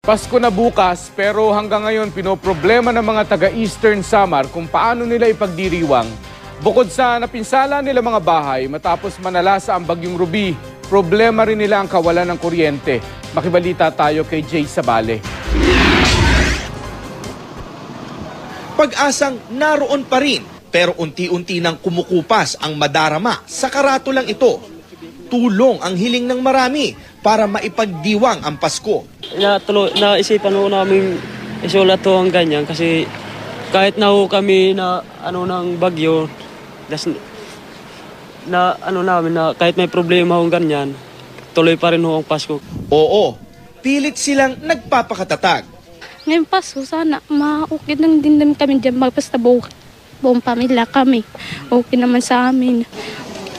Pasko na bukas pero hanggang ngayon pinoproblema ng mga taga-Eastern Samar kung paano nila ipagdiriwang. Bukod sa napinsala nila mga bahay matapos manalasa ang Bagyong Ruby, problema rin nila ang kawalan ng kuryente. Makibalita tayo kay Jay Sabale. Pag-asang naroon pa rin pero unti-unti nang kumukupas ang madarama sa karatulang ito. Tulong ang hiling ng marami para maipagdiwang ang Pasko. Naisipan ho namin isulat ho ang ganyan kasi kahit na ho kami na ng bagyo, na kahit may problema ho ganyan, tuloy pa rin ho ang Pasko. Oo, pilit silang nagpapakatatag. Ngayong Pasko, sana ma-okay lang din naman kami dyan. Basta buong pamilya kami. Okay naman sa amin.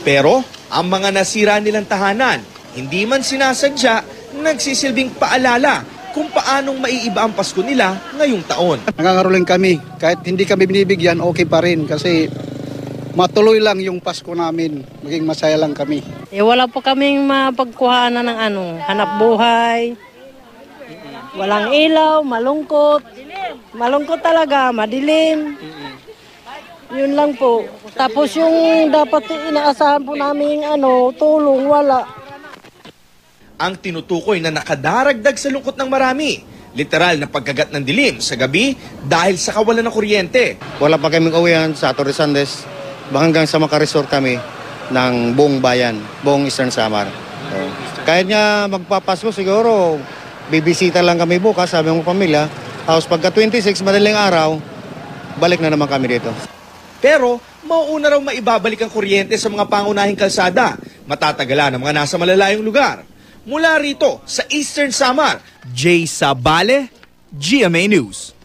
Pero ang mga nasira nilang tahanan, hindi man sinasadya, nagsisilbing paalala kung paanong maiiba ang Pasko nila ngayong taon. Nangangaroling kami, kahit hindi kami binibigyan, okay pa rin kasi matuloy lang yung Pasko namin, maging masaya lang kami. Wala po kaming mapagkuhaan ng hanap buhay. Walang ilaw, malungkot. Malungkot talaga, madilim. Yun lang po. Tapos yung dapat inaasahan po namin tulong, wala. Ang tinutukoy na nakadaragdag sa lungkot ng marami, literal na pagkagat ng dilim sa gabi dahil sa kawalan ng kuryente. Wala pa kaming uwihan sa Torres Andes, hanggang sa makaresort kami ng buong bayan, buong Eastern Samar. So, kahit nga magpapasko siguro, bibisita lang kami bukas, sabi ng pamilya. Tapos pagka 26, madaling araw, balik na naman kami dito. Pero mauuna raw maibabalik ang kuryente sa mga pangunahing kalsada, matatagalan ng mga nasa malalayong lugar. Mula rito sa Eastern Samar, Jay Sabale, GMA News.